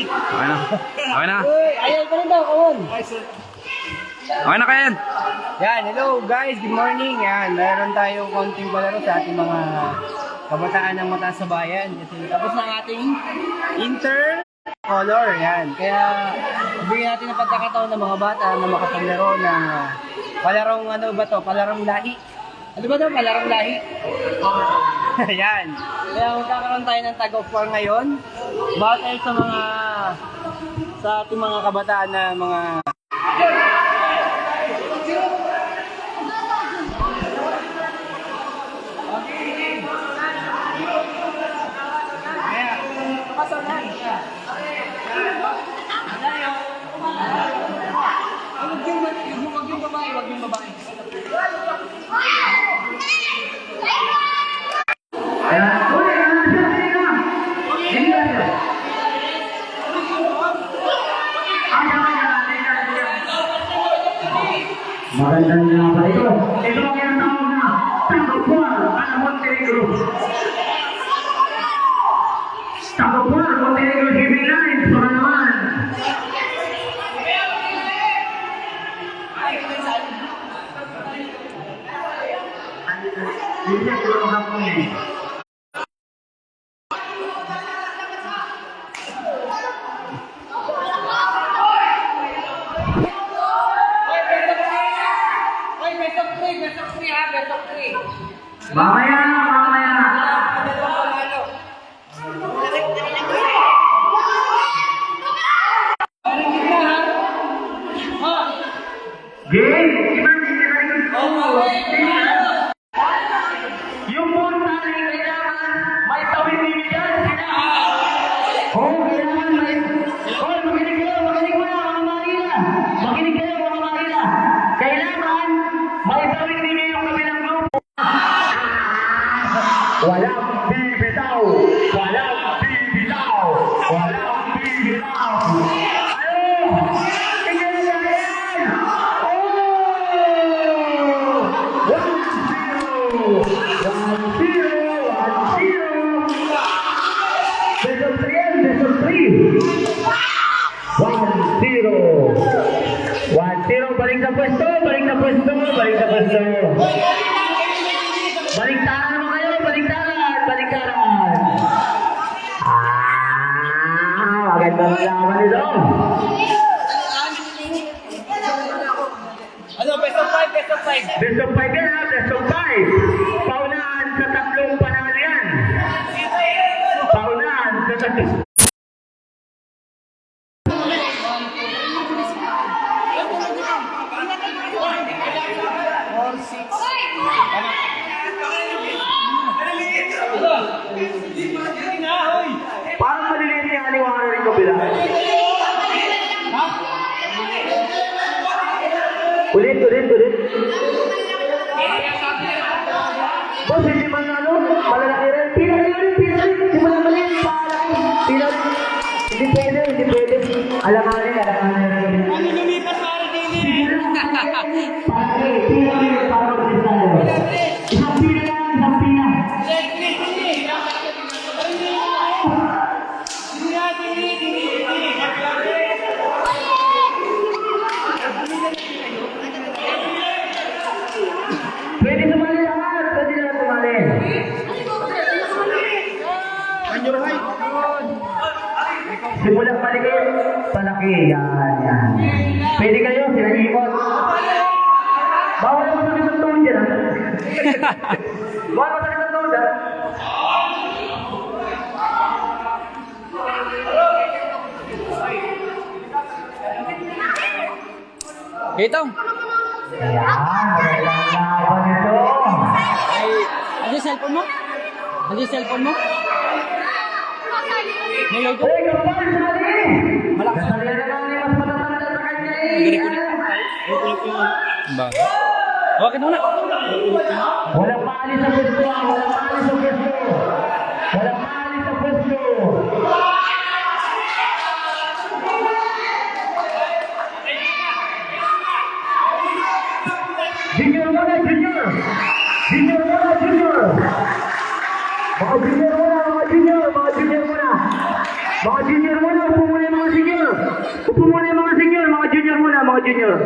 Okay na. Okay na. Ayan pa rin daw, kawan. Okay na kayan. Yan, hello guys, good morning. Yan, meron tayong konting palaro sa ating mga kabataan ng mataas sa bayan. Kasi tapos ng ating intercolor. Yan, kaya bigyan natin ng pagkakataon ng mga bata na makapaglaro ng palarong ano ba to? Palarong lahi. Ano ba to? Palarong lahi. Yan. Kaya magkakaroon tayo ng tag of war ngayon. Bawat tayo sa ating mga kabataan na mga Wag yung babae. Magandang nga ito. Ito ang yung tawag na Tagopuan at Montenegro. Tagopuan, Montenegro, Heavy Line, para naman. Hindi ko lang hapon eh. Mamaya na, mamaya na. Game, yung punta ay kailangan may tawid din dyan. Kailangan may... makinig kayo mga Manila. Makinig kayo mga Manila. Kailangan may tawid din yung kabilang grupo. Walang bibitaw! Walang bibitaw! Walang bibitaw! Ano? Tingnan na yan! Oh! 1-0! 1-0! 1-0! Best of 3 yan! Best of 3! 1-0! 1-0! Balik na pwesto! Balik na pwesto! Balik na pwesto! Baliktaran naman kayo! Baliktaran! Baliktaran! Maganda na laman ito! Ano, best of 5, best of 5. Best of 5 yan ha! Best of 5! Paunahan sa tatlong panalo yan! Paunahan sa tatlong... Parang maliliit niya aliwangan rin kabila. Ulit. Boss, hindi man ano, malalaki rin. Pila rin. Simulang maliit, palaki. Pila rin. Hindi pwede. Alanganin rin. Ano lumipas para din Palaki, pila rin, para mag-sistalo. Isang pila lang. Pwede sumali lahat. Pwede na sumali. Simulang palikit. Palaki. Yan. Pwede kayo. Sila ikot. Bawal mo sa isang tuon dyan. Bawal mo sa isang tuon dyan. Itong. Ayan. Magandang laban ito. Ano yung cellphone mo? May logo? Uy, kapal, sali! Kasali na lang ni mas matatanda sa kanya eh. Bago. Okay na. Walang maalis sa pwesto. Walang maalis sa pwesto. Junior muna. Mga junior muna. Mga junior muna. Upo muna mga junior.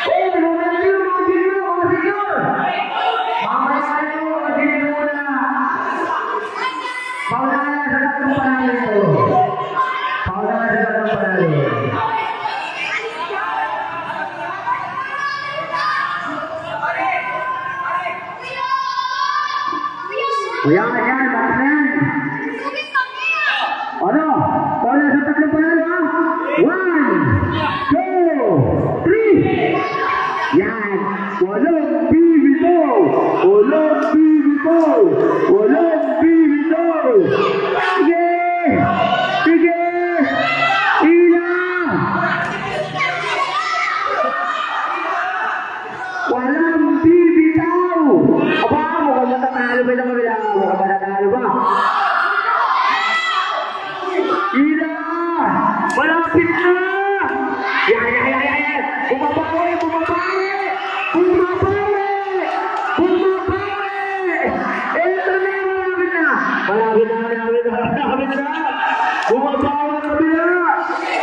Eh, tulungan niyo mga junior, mga senior. Mamaya kayo, mga junior muna. Paunahan na sa tatlong panalo ito. Paunahan sa tatlong panalo. Yan, yan, bakit na yan? Ano? Paunahan sa tatlong panalo ha? 1, 2, 3. Yan. Walang bibitaw. Walang bibitaw. Walang bibitaw. Sige. Sige. Ina. Walang bibitaw. Aba, mukhang matatalo ba ng kabila? Mukhang matatalo ba? Ina. Malapit na. Yan, yan, yan, yan. Bumabawi, bumabawi. Bumabawi. Bumabawi. Ito na, malapit na. Malapit na, malapit na, malapit na. Bumabawi na kabila.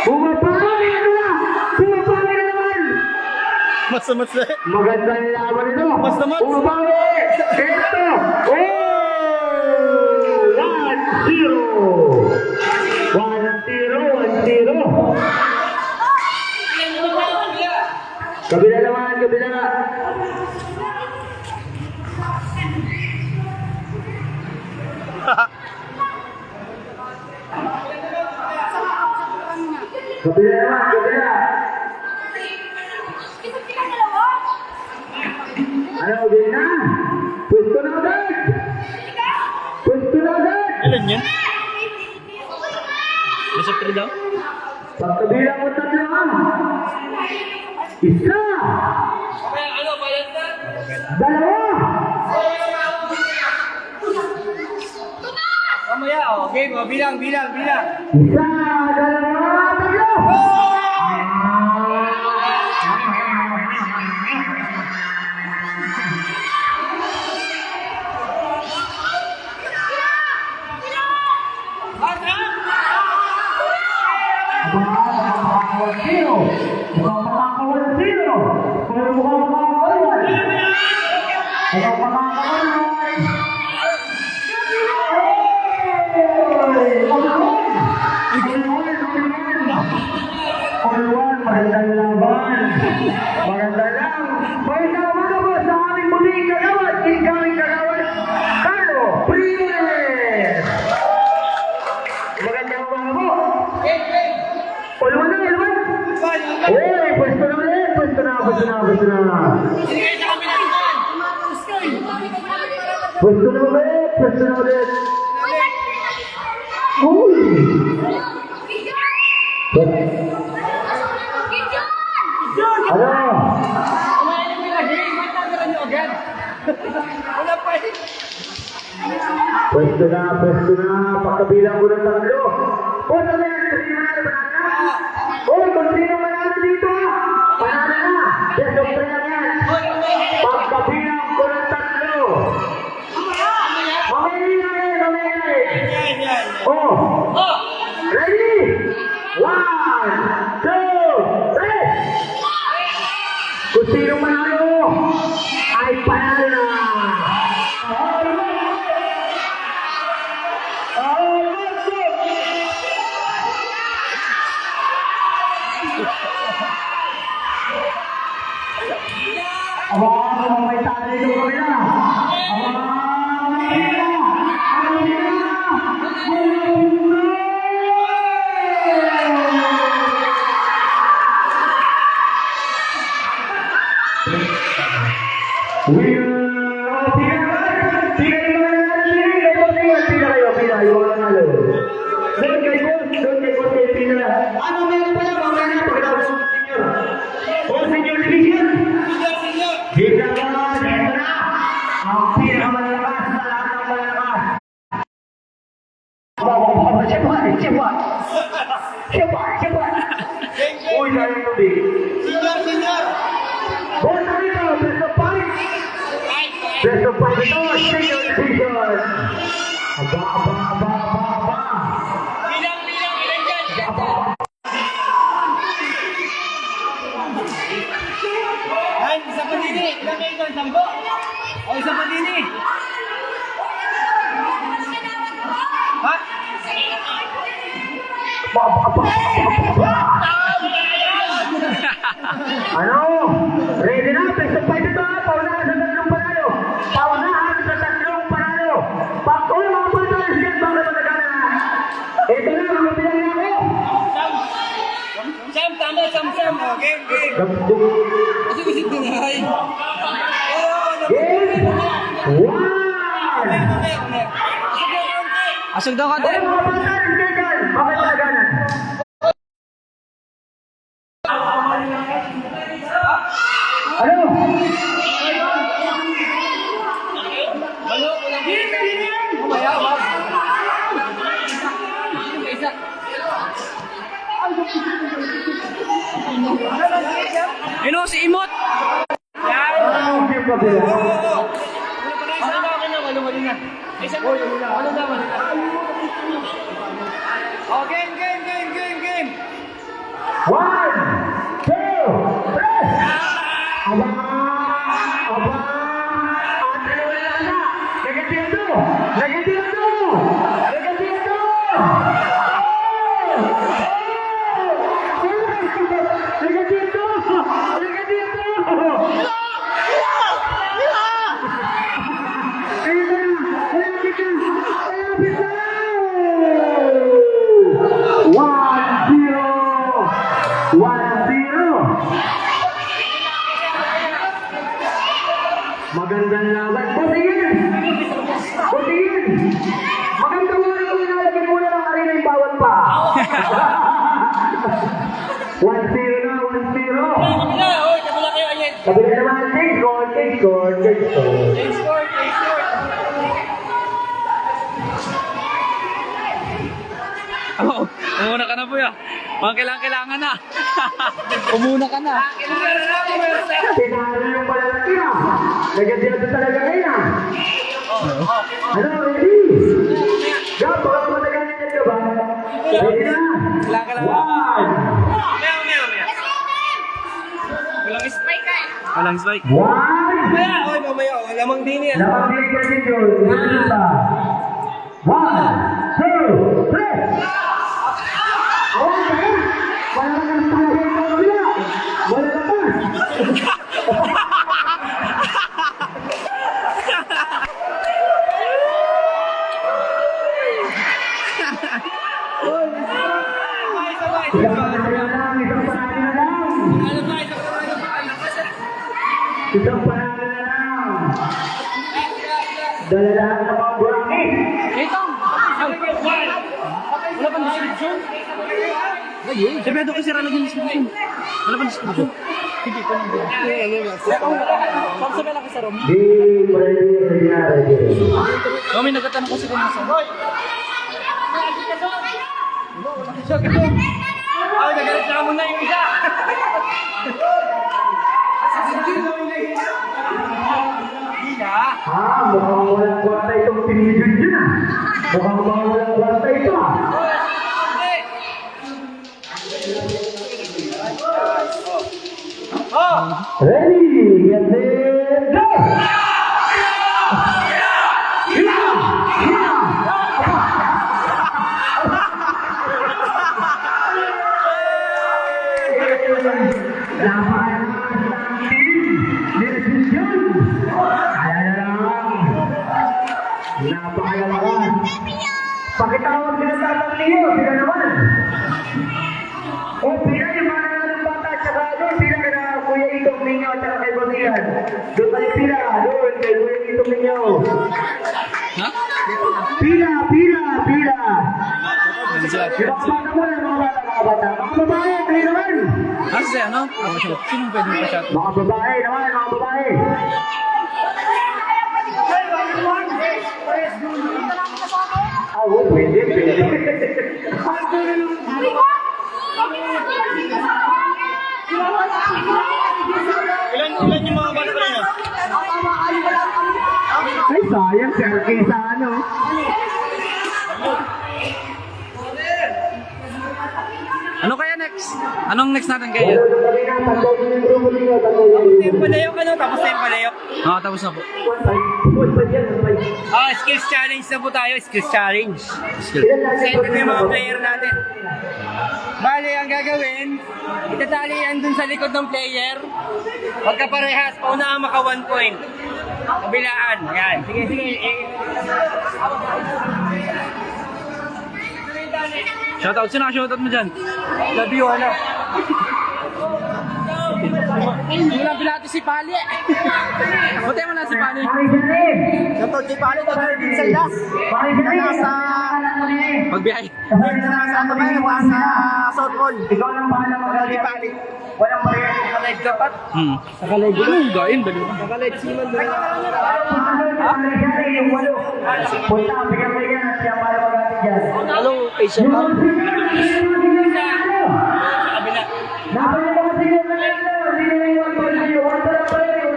Bumabawi na. Bumabawi na naman. Mas na. Magandang laban ito. Mas naman. Bumabawi. Ito. Oh! 1-0. 1-0. 1-0. Kabila naman, kabila. Kabila naman, kabila. Ano, game na? Pwesto na agad. Pwesto na agad. Ilan yan? Nasa 3 daw? Pagkabilang mo tatlo ha. Isa. Dalawa. Mamaya, oh. Game, oh. Bilang. Isa, dalawa, tatlo. Magandang laban. Maganda lang. Magandang umaga po sa aming muling kagawad. Incoming kagawad, Carlo Primes. Magandang umaga po. Ulwan na, ulwan. Uy, pwesto na ulit. Pwesto na. Pwesto na ulit. Pwesto na ulit. Uy. Ano? Pwesto na. Pagkabilang ko ng tatlo. O, sabi na, kasi manalo ba na? O, kung sino manalo dito, panalo na. Yes, okay lang yan. Pagkabilang ko ng tatlo. Mamaya. Oh, ready? 1, 2, 3. Kung sino manalo, ay panalo na. May tali dito kami na. Uy, dahil tubig. Senior. Bota dito, best of 5. Best of 5 ito, senior division. Aba. Bilang, ilan dyan? Ano? Ready na? Peso pa ito ha? Paunahan sa tatlong panalo. Paunahan sa tatlong panalo. Uy, mga panalo siya. Bakit matagalan ha? Ito na, mga pinagyan ko. Sam, tama, Sam. Okay. Kasi visit ko na ay. Game 1! Asog daw ka Uy, mga panalo siya. Bakit matagalan? Ano? Si Imot! Ano yung kabila? Oh, game! 1, 2, 3! Aba! Ate, wala na! Negatibo! Magandang laban. Butingin! Magandang wala kung inalagyan muna ng arena yung bawat pa. 1-0 na, 1-0. Kabila naman, take score. Oh, umuna ka na po ya. Mga kailangan na. Umuna ka na. Pinalo yung malalaki na. Negatibo talaga ngayon ah. Ano, ready? Gab, baka matagal niya ka ba? Ready na? Kailangan. 1! Walang spike. 1! Mamaya. Lamang din yan. Lamang din kasi yun. 1, 2, 3! Awan ka na! Wala ka ng pangalaman ng kabila! Wala ka pa! Isang panalo na lang! Dala lahat ng mga buraki! Wala pang description? Sabi ito kasi ralagyan description. Wala pang description. Hindi pa nang sabi lang kasi Rom. Di, ready. May nagtatanong kasi kung nasa. Ay, nagalit na muna yung isa. Mukhang walang kwarta itong pinigyan dyan ah. Mukhang walang kwarta ito ah. Ready, get set, go! Napakalakas. Pakitawag nila sa atang niyo, sila naman. O, pila yung mga ng bata at saka doon, pila ka na Kuya Itong ninyo at saka kay Basihan. Doon kayo pila, doon kay Kuya Itong ninyo. Ha? Pila. Yung mga bata mo na, mga bata. Mga babae, kayo naman. Kasi ano? Sinong pwede pa siya? Mga babae naman, mga babae. Oo, pwede. Ilan yung mga bata niya? Ay, sayang, sir, kaysa ano. Ano kaya next? Anong next natin kaya? Tempo Palayok ano? Tapos na yung palayok? Oo, tapos na po. Skills challenge na po tayo. Skills challenge. Send na yung mga player natin. Bali, ang gagawin, itatali yan dun sa likod ng player. Pagka parehas, pauna maka 1 point. Kabilaan. Ayan. Sige, sige. Shoutout, sino shoutout mo dyan? Love you, ano? Wala bilati si Pali. Buti mo na si Pali. Shoutout si Pali. Shoutout din sa ilas. Nasa Pagbiyahe. nasa ano ba yung sa South Hall. Ikaw lang bahala mag Si Pali. Walang barya. Naka-live ka pa? Naka-live ko. Gain, balo. Naka-live si Man doon. Punta, bigyan mo yan at siya para mag-atin dyan. Hello, patient ba? Dapat yung mga sigaw na lang na. Hindi na yung mga sigaw. One, two, lang pala yun.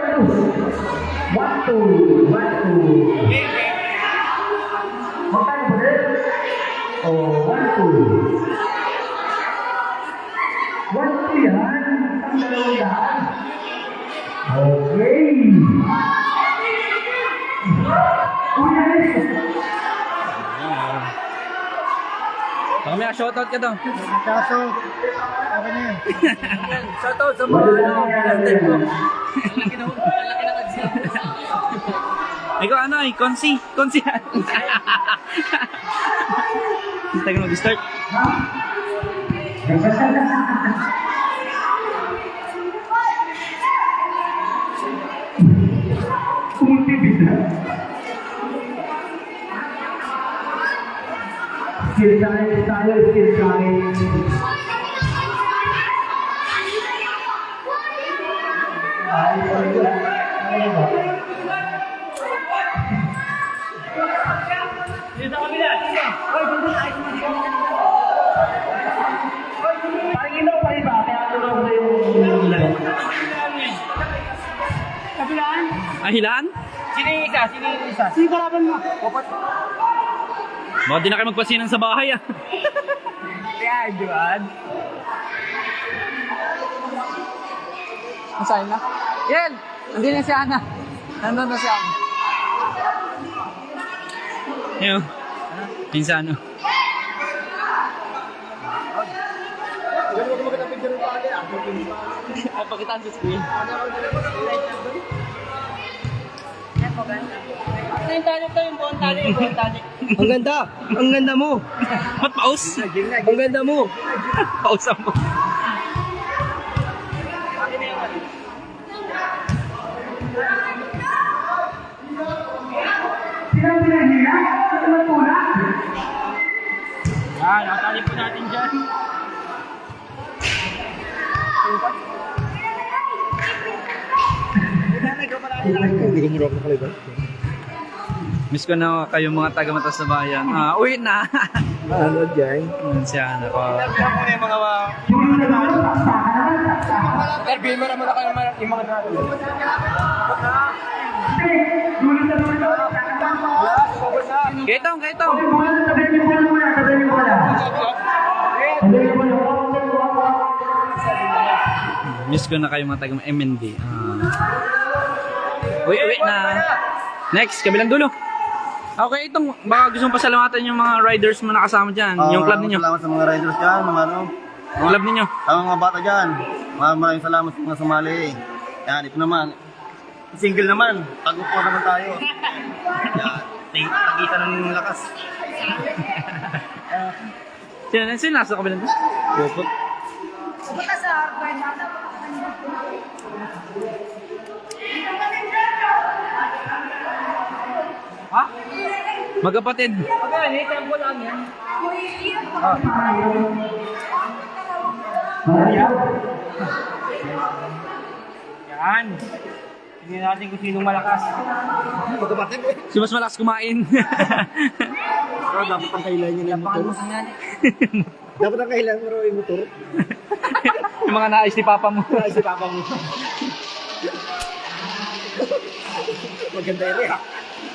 One, two. One, two. Magkano po rin? Oh, one, two. One, two yan. Ang dalawang daan. Okay. Baka may shoutout ka daw. Kaso, okay na yan. Shoutout sa mga lantay ko. Laki na kasi. Ikaw ano eh, Konsi. Konsi. Tagal mag-start. Skill challenge tayo, skill challenge. Parang ino pa rin ba? Kaya tulong ko yung laro. Kabilaan? Ahilaan? Sino yung isa? Sino yung isa? Sino kalaban mo? Wapat. Baka di na kayo magpasinang sa bahay ah. Kaya, Juan. Masaya na? Yan! Hindi na si Ana. Nandun na si Ana. Ayun. Pinsano. Ay, pakitaan sa screen. Yung tali to, yung buong tali, yung buong tali. Ang ganda! Ang ganda mo! Ba't paus? Ang ganda mo! Pausan mo. Sinang pinahila? Sa naman pula? Yan, nakatali po natin dyan. Miss ko na kayo mga taga-matas na bayan. Uwi na. Ano dyan? Siya na ko. Interview mo naman ako yung mga natin. Kaitong, kaitong. Sabihin niyo pula muna, sabihin niyo pula. Sabihin niyo pula. Miss ko na kayo mga taga-MND. Uwi na. Next, kabilang dulo. Okay, itong baka gusto mong pasalamatan yung mga riders mo nakasama dyan. Yung club ninyo. Salamat sa mga riders dyan, mga ano, Yung club ninyo. sa mga bata dyan. Maraming salamat sa mga sumali. Yan, ito naman. Single naman, tagupo naman tayo. Yan, tagita ng lakas. Sino nasa kabilang dulo? Pupot. Ha? Magkapatid. Okay, may tempo lang yan. Yan. Tingnan natin kung sinong malakas. Si mas malakas kumain. Pero dapat ang kailan niya ng motor. Dapat ang kailan mo raw yung motor. Yung mga nais ni Papa mo. Ay, si Papa mo. Maganda yun eh.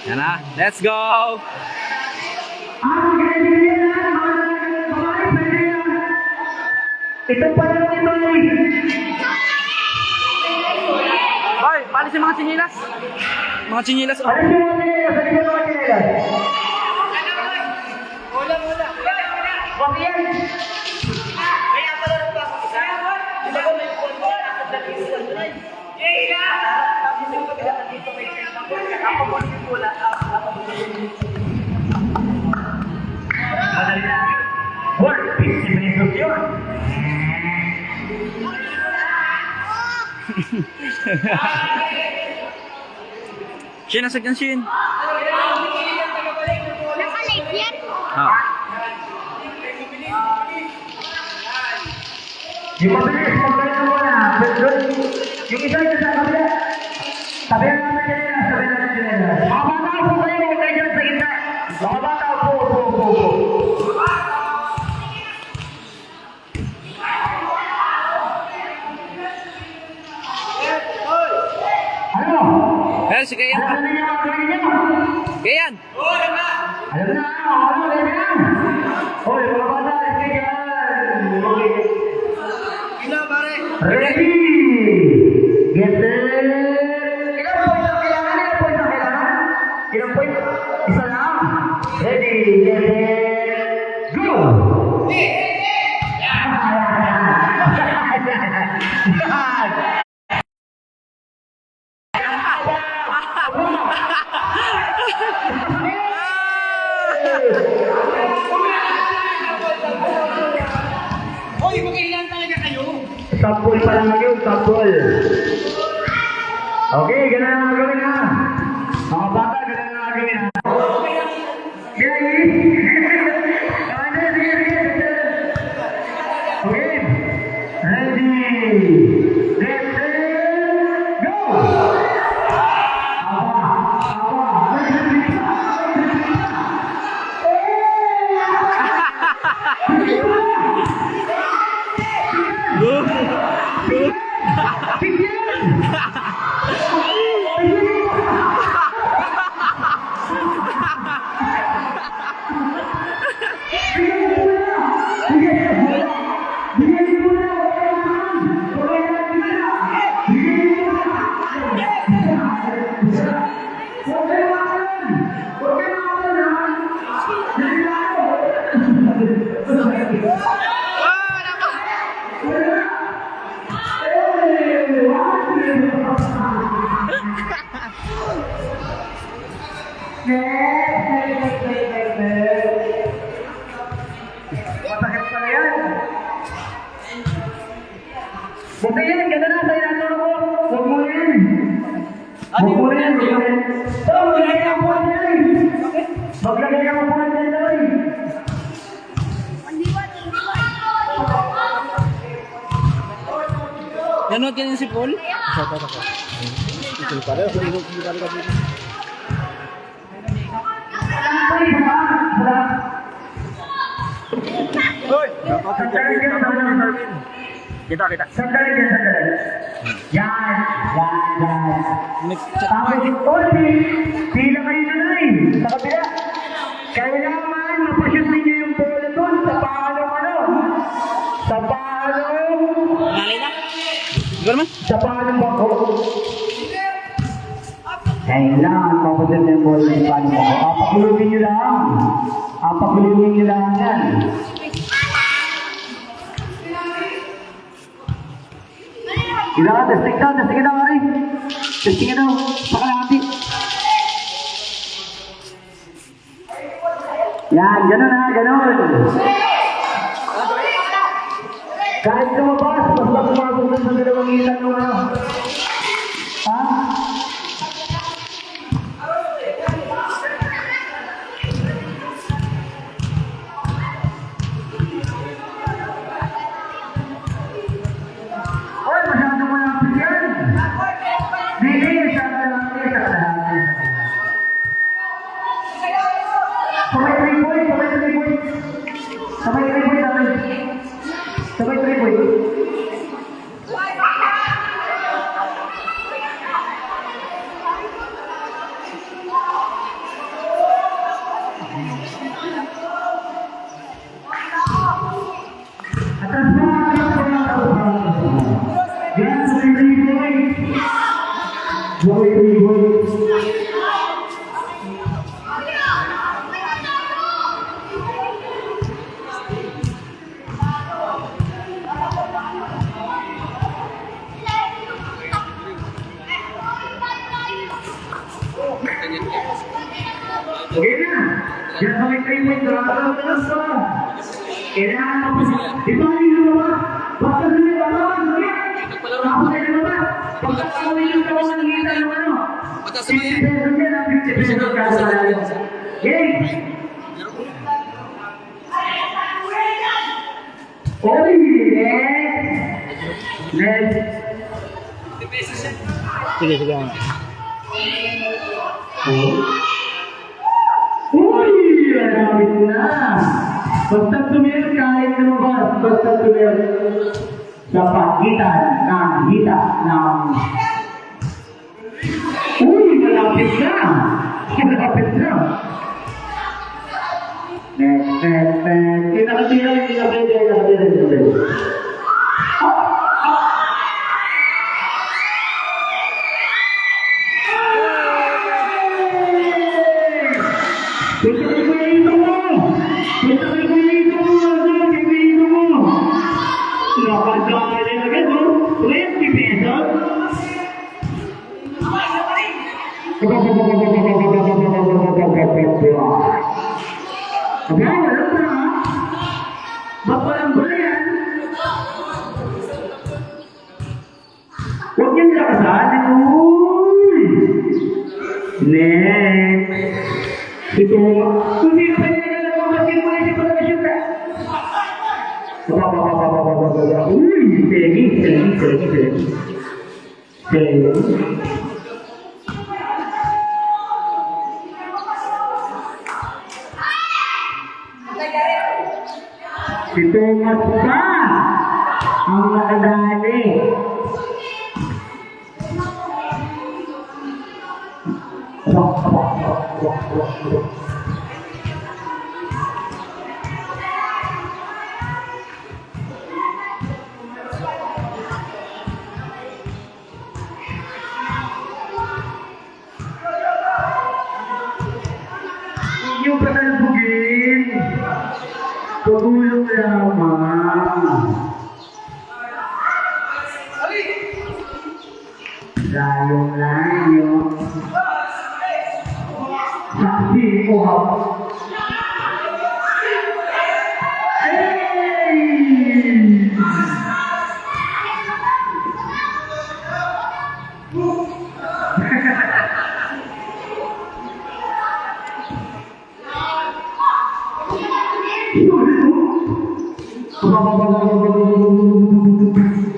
Yan na. Let's go! Ito pa lang ito eh. Hoy, paano si mga chinilas? Mga chinilas. Oh. Alam niyo mga chinelas, sa likod ng mga chinelas. Wag yan. Madali na. Work, 50 minutes yun. Shin, nasagyan Shin. Naka-live yan. Ah. Yung mabilis, pagkalit mo na. Yung isa yung sa kabila. Sabi na namin chinelas, sabi na namin chinelas. Mga bata po kayo, huwag kayo dyan sa gitna. Mga bata po. Ano? Ayan, si Kayan. Ano niyo ang gawin niyo? Kayan! Alam na, ano, ganyan. Hoy, mga bata, sige yan. Ready! Get set! Ilang points ang kailangan? Ilang points? Isa lang? Ready, get set, go! Sampul pa lang yun, sampul. Okay, ganun ang gagawin ha. Mga bata, ganun ang gagawin ha. Okay. Okay. Ready. Get set. Go. Masakit pala yan. Buti yan, ganda na, sa'yo natin ako. Huwag mo yan. Huwag mo yan, huwag mo yan. So, maglagay ka po yan. Maglagay ka po yan, Doy. Nanood ka niya si Paul? Kita. Sandali. Yan. Tapos, pila kayo na rin. Sa kabila. Kailangan mapashoot ninyo yung bola doon sa paanong ano. Sa paanong... Nalay na? Ikaw naman? Sa paanong bako. Kailangan mapashoot yung bola sa paanong bako. Apakulutin nyo lang. Apakulutin nyo lang yan. Kailangan, testing ka na, Mari. Testing ka na, pakalahati. Yan, ganun ha, ganun. Kahit lumabas, basta pumasok na sa dalawang ilan nung ano. Ha? Oy, masyado mo lang yan. Hindi, masyado lang yan sa kalahati. Sabay 3 points. Sabay 3 points. Atas mo, yan, sabay 3 points. Sabay 3 points. Okay na. Diyan sa may 3 points. Talas ka. Kailangan tapos. Di ba yung lumabas? Basta doon yung lumabas. Tapos ay lumabas. Pagkakawin yung tawag ng hita yung ano. 50 pesos yan. 50 pesos kada malayo. Okay. Oy, next. Sige, sige. Uy, malapit na. Basta tumir kahit lumabas. Basta tumir sa pagitan ng hita ng... Uy, malapit na. Malapit na. Next. Nakatira. Okay, wala pa ha? Ba't walang bayan? Huwag niyang lakasan. Uy! Next! Ito, kung sino pa nila na mamaskin mo na siya pala na siya ka? Uy! Segi. Si Thomas pa ang nakadali. Yung patalbugin. Pagulong lamang. Layong-layo. Sabi ko ha.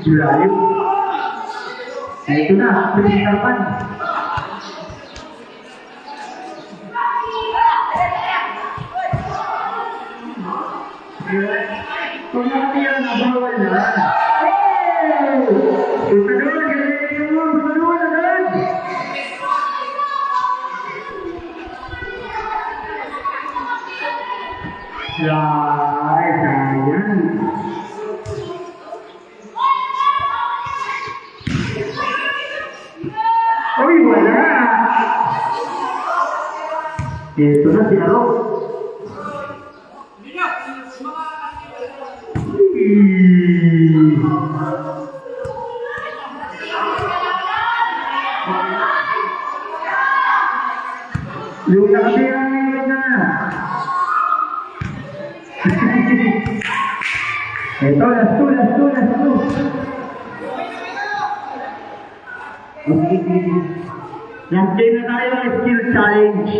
Lalim. Nah itu na, persiapan. Kung nakatira na bawal na. Punta doon, ganyan mo, punta doon agad. Ay, sayang. Uy, wala! Ito na si Aro. Yung nakatira ngayon na. Ito, last two. Last game na tayo ng skill challenge.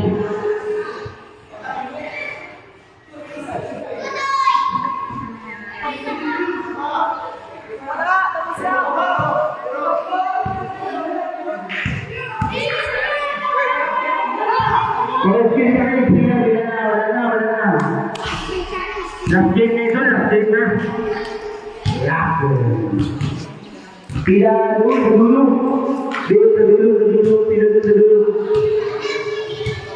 Last game na ito, last game na. Pila dulu.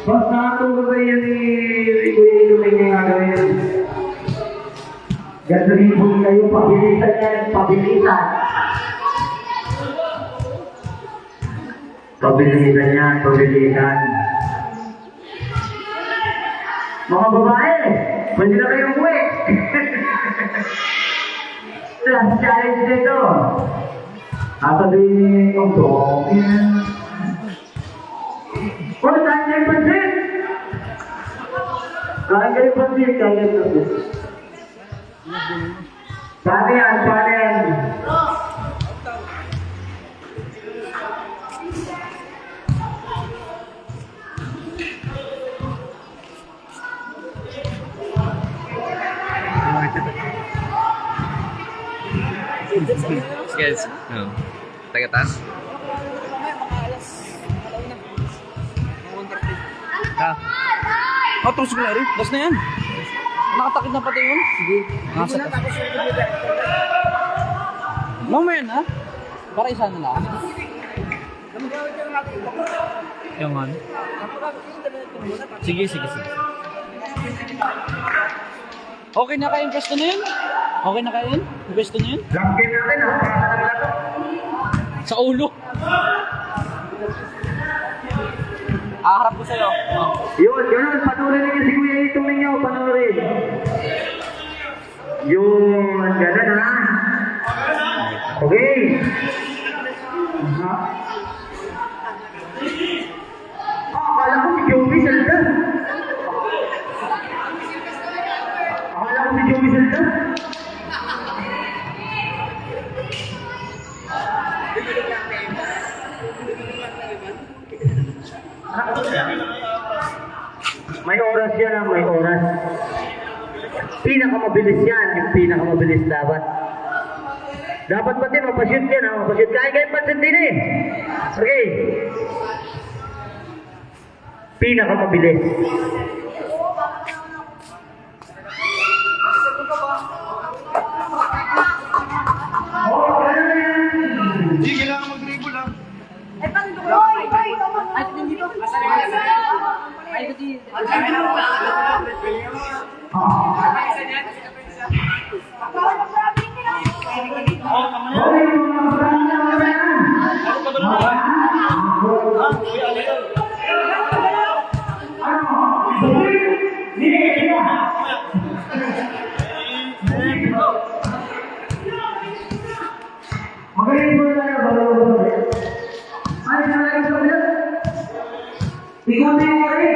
Basta ako ba yan yung gagawin? Gagawin kayo, pabilisan yan, pabilisan. Mga babae, pwede na kayong uwi. Last challenge dito. Sasabihin yung dog. Kung saan niya yung pansin? Kain kayo pa din, kain kayo pa din. Paano yan? Paano yan? Skills. No. Taga-taas. Ah. Oh, tapos ko na rin. Last na yan. Nakatakit na pati yun. Sige. Nasa taas. Mamaya na. Para isa na lang. Yung ano? Sige. Okay na kayo yung pwesto na yun? Okay na kayo yun? Yung pwesto na yun? Lambing natin, ha? Para na naman. Sa ulo. Aharap ko sa'yo. Oh. Yun. Panoorin ninyo si Kuya Itong ninyo. Panoorin. Yun. Ganun, ha? Okay. Akala ko si Joey Zelda. May oras yan, ha? May oras. Pinakamabilis yan. Yung pinakamabilis dapat. Dapat pati mapashoot yan, ha? Mapashoot. Kaya pansin din, eh. Okay. Pinakamabilis. Hindi, kailangan mag-dribble lang. Magaling mo na tayo, bago. Ay, nalagay sa ulit. Ikutin mo rin.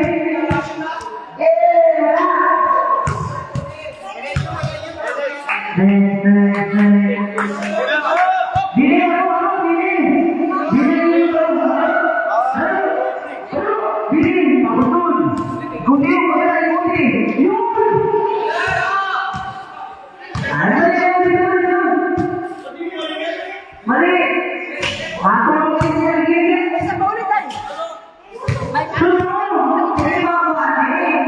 Dili ako, dili. Dili, pagutol. Ikutin mo ka na, ikutin. Yun. Ano na yun? Mali! Ako ang pinagigit! Isa pa ulit ay! Sunod! Hindi ba ako ate?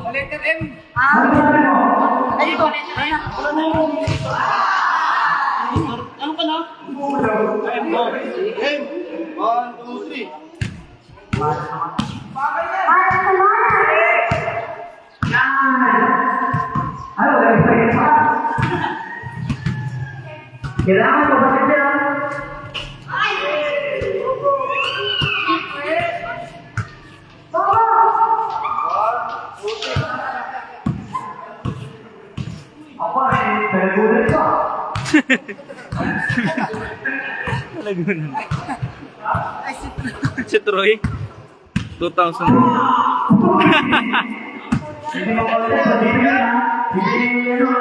Letter M. Ano ba ito? Ay, ito. Ano ka na? 1, 2, 3. Ano, lagi pa. Kailangan ko ba siya? Apa ini? Teleponan ka? Talagunan. Si Troy. 2,000. Hindi mo pa ulit sa dito na. Hindi ano.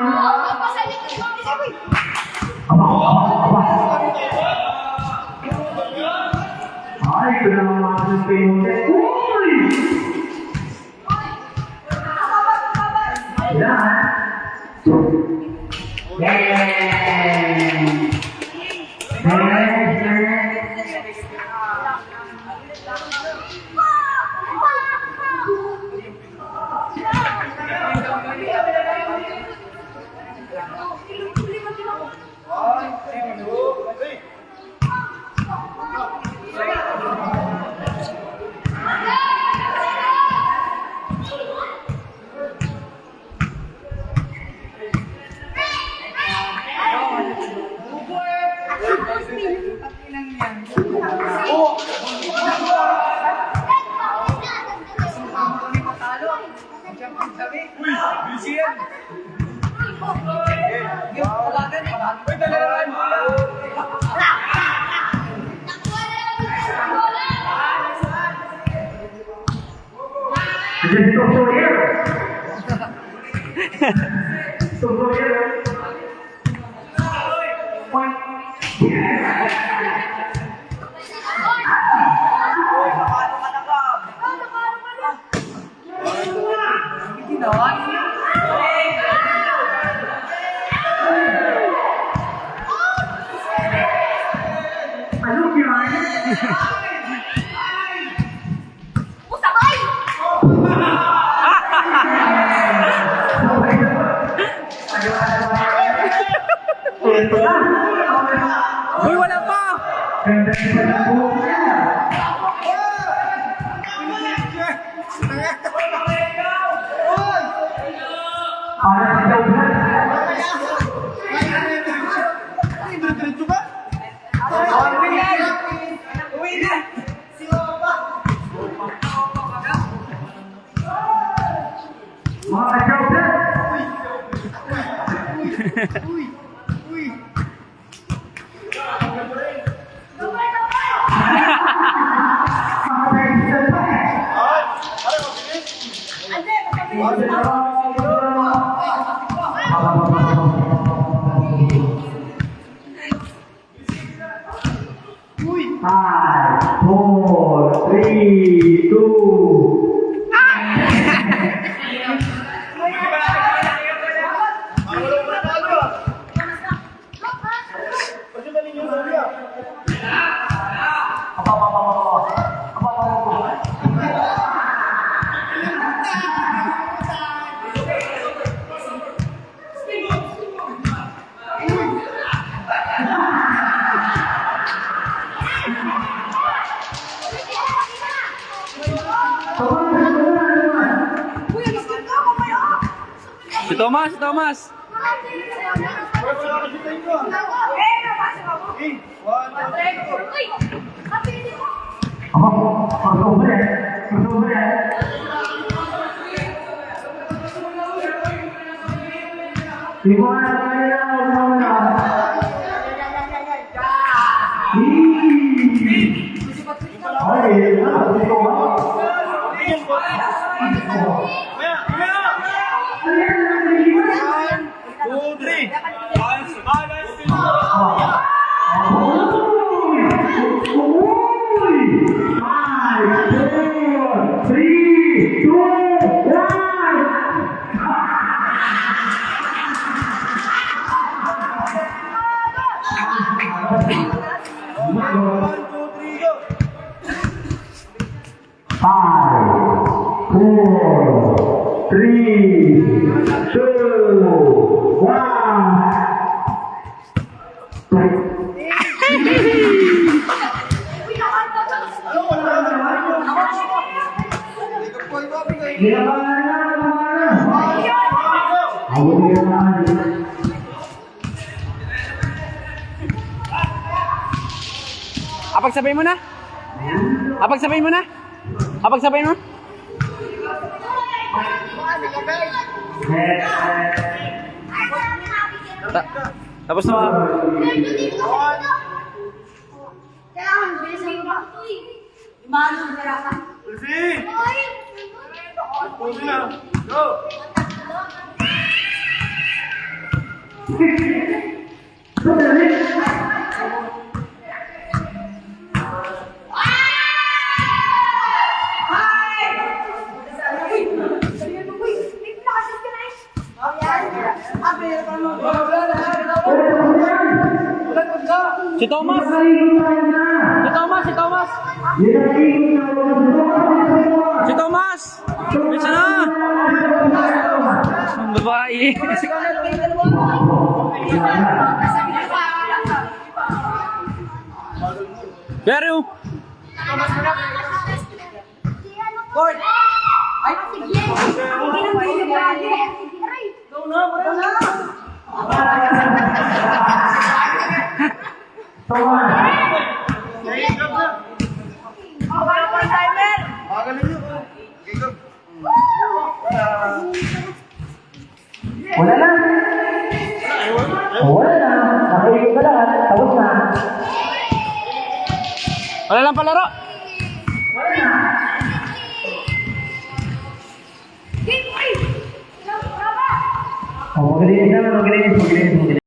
Ay, pinamamas ng pinunde. Uy! Yan. Yes, Tutorial. Tutorial. Point. Ano yan? Usabay! Ito na. Uy, wala pa! Ganda naman ang buhok niya. Para si Douglas. Mga ka-Douglas. Mga ka-Douglas pa eh. Ate, matapos. Five, four, three, two. Si Thomas, si Thomas! Ako, mag-over eh. Mag-over eh. Di mo na kaya na. Ay, ito ba? Five, four, three, two, one. Apagsabay mo na? Apagsabay mo na? Apagsabay mo? Tapos na. Si Thomas! Si Thomas! Si Thomas! Si Thomas! Bisa na! Ang babae! Pero! Gord! Ay, sige! Hindi na mo yung lagi! Go na! Go na! Wala na. Wala na. Nakilig ka lang. Tapos na. Wala lang palaro! Oh, magaling na, magaling.